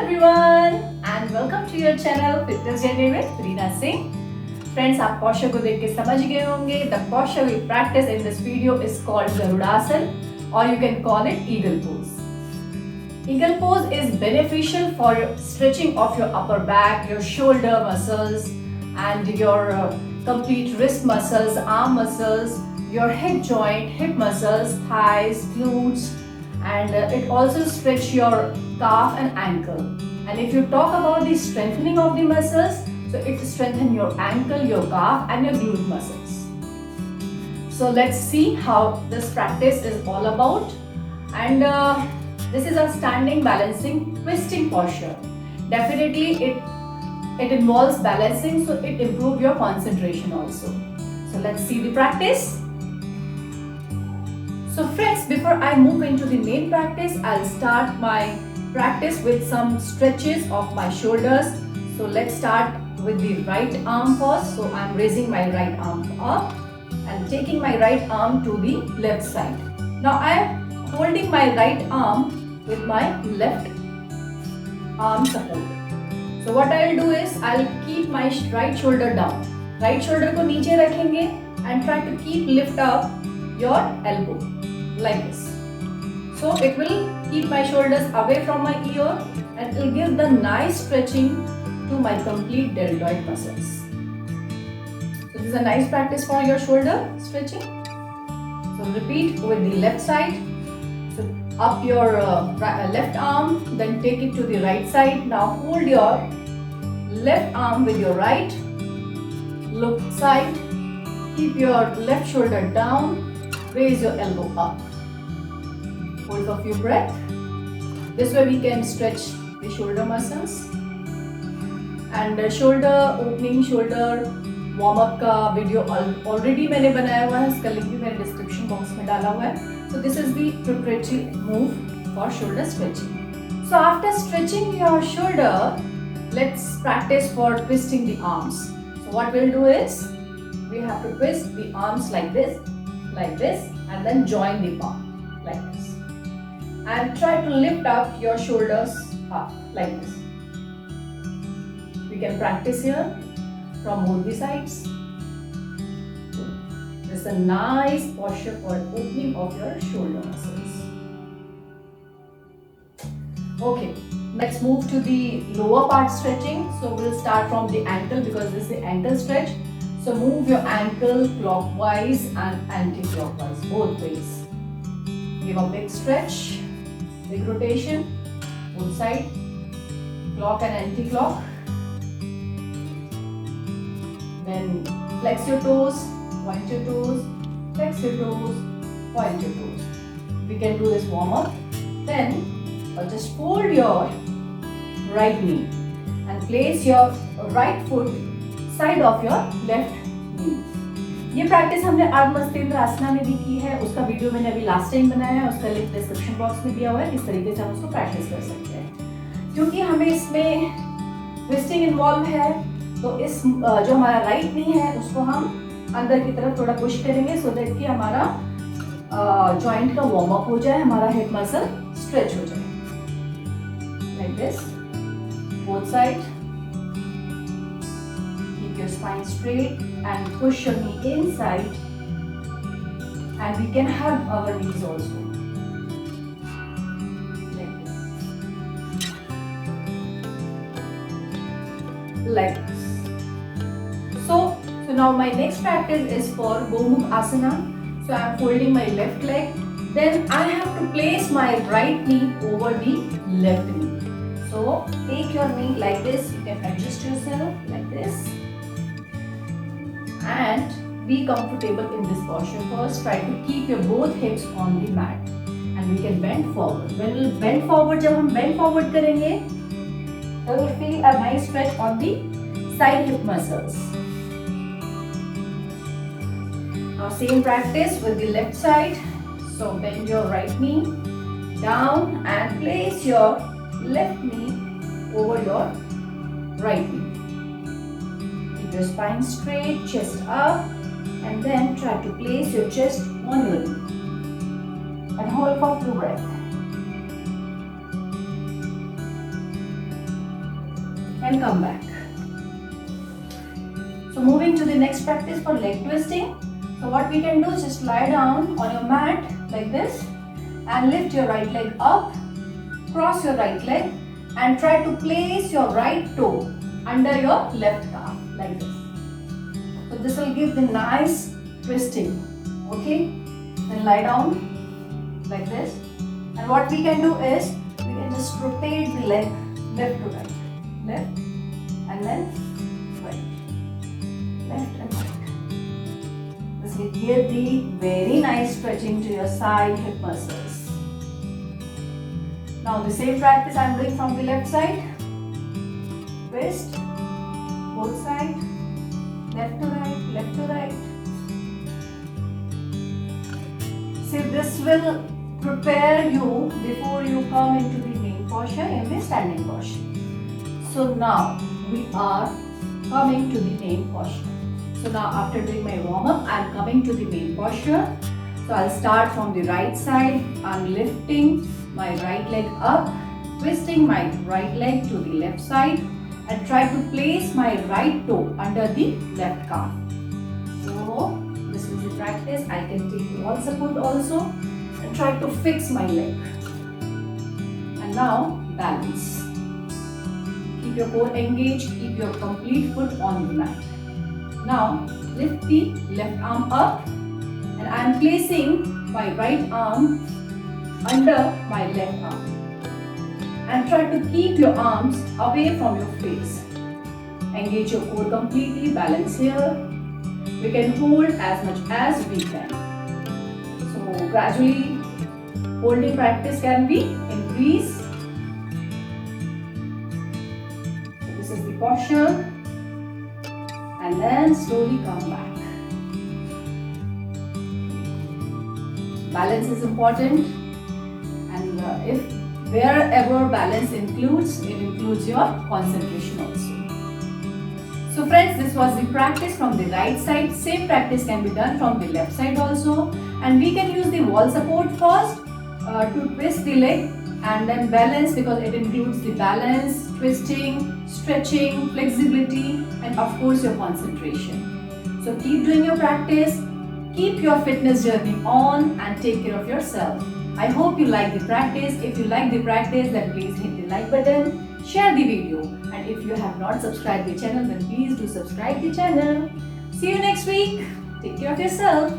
everyone and welcome to your channel Fitness Journey with Reena Singh. Friends, आप posture को देख के समझ गए होंगे. The posture we practice in this video is called Garudasana, or you can call it Eagle Pose. Eagle Pose is beneficial for stretching of your upper back, your shoulder muscles, and your complete wrist muscles, arm muscles, your hip joint, hip muscles, thighs, glutes, and it also stretch your calf and ankle. And if you talk about the strengthening of the muscles, so it strengthens your ankle, your calf and your glute muscles. So let's see how this practice is all about. And this is a standing balancing twisting posture. Definitely it involves balancing, so it improves your concentration also. So let's see the practice. So friends, before I move into the main practice, I'll start my practice with some stretches of my shoulders. So let's start with the right arm pose. So I'm raising my right arm up and taking my right arm to the left side. Now I am holding my right arm with my left arm support. So what I'll do is I'll keep my right shoulder down. Right shoulder को नीचे रखेंगे and try to keep lift up your elbow like this. So it will keep my shoulders away from my ear and it will give the nice stretching to my complete deltoid muscles. So this is a nice practice for your shoulder stretching. So repeat with the left side. So up your left arm, then take it to the right side. Now hold your left arm with your right. Look side. Keep your left shoulder down. Raise your elbow up. Hold for a few breaths. This way we can stretch the shoulder muscles. And shoulder opening, shoulder warm up का video already मैंने बनाया हुआ है. इसका link भी मैंने description box में डाला हुआ है. So this is the preparatory move for shoulder stretching. So after stretching your shoulder, let's practice for twisting the arms. So what we'll do is we have to twist the arms like this, and then join the palm like this. And try to lift up your shoulders up like this. We can practice here from both the sides. This is a nice posture for opening of your shoulder muscles. Okay, let's move to the lower part stretching. So we'll start from the ankle because this is the ankle stretch. So move your ankle clockwise and anti-clockwise, both ways. Give a big stretch. Big rotation, both side, clock and anti-clock. Then flex your toes, point your toes, flex your toes, point your toes. We can do this warm up. Then just fold your right knee and place your right foot side of your left knee. ये practice हमने अर्धमस्तेंद्र आसना में भी की है. उसका video मैंने अभी last time बनाया है. उसका लिंक डिस्क्रिप्शन बॉक्स में दिया हुआ है. इस तरीके से हम उसको प्रैक्टिस कर सकते हैं. क्योंकि हमें इसमें ट्विस्टिंग इन्वॉल्व है, तो इस जो हमारा राइट नी है उसको हम अंदर की तरफ थोड़ा पुश करेंगे सो दैट कि हमारा जॉइंट का वार्म अप हो जाए, हमारा हिप मसल स्ट्रेच हो जाए. Like this, both side. Your spine straight and push your knee inside, and we can hug our knees also like this. So now my next practice is for Gomukh Asana. So I am folding my left leg, then I have to place my right knee over the left knee. So take your knee like this, you can adjust yourself like this and be comfortable in this posture. First try to keep your both hips on the mat and we can bend forward. When we bend forward, जब हम bend forward करेंगे तो we'll feel a nice stretch on the side hip muscles. Now same practice with the left side. So bend your right knee down and place your left knee over your right knee. Keep your spine straight, chest up, and then try to place your chest on your knee and hold for 2 breaths. and come back. So moving to the next practice for leg twisting. So what we can do is just lie down on your mat like this and lift your right leg up, cross your right leg and try to place your right toe under your left calf like this. So this will give the nice twisting. Okay, then lie down like this, and what we can do is we can just rotate the leg left to right, left and then right, left and right. This will give the very nice stretching to your side hip muscles. Now the same practice I am doing from the left side. Twist, both sides, left to right, left to right. See, this will prepare you before you come into the main posture in the standing posture. So now we are coming to the main posture. So now after doing my warm up, I am coming to the main posture. So I'll start from the right side. I'm lifting my right leg up, twisting my right leg to the left side and try to place my right toe under the left calf. So this is the practice. I can take the wall support also and try to fix my leg. And now balance. Keep your core engaged, keep your complete foot on the mat. Now lift the left arm up and I am placing my right arm under my left arm. And try to keep your arms away from your face. Engage your core completely, balance here. We can hold as much as we can. So gradually holding practice can be increased. So this is the posture and then slowly come back. Balance is important, and if wherever balance includes, it includes your concentration also. So friends, this was the practice from the right side. Same practice can be done from the left side also. And we can use the wall support first to twist the leg and then balance, because it includes the balance, twisting, stretching, flexibility and of course your concentration. So keep doing your practice, keep your fitness journey on and take care of yourself. I hope you like the practice. If you like the practice, then please hit the like button, share the video, and if you have not subscribed the channel, then please do subscribe the channel. See you next week. Take care of yourself.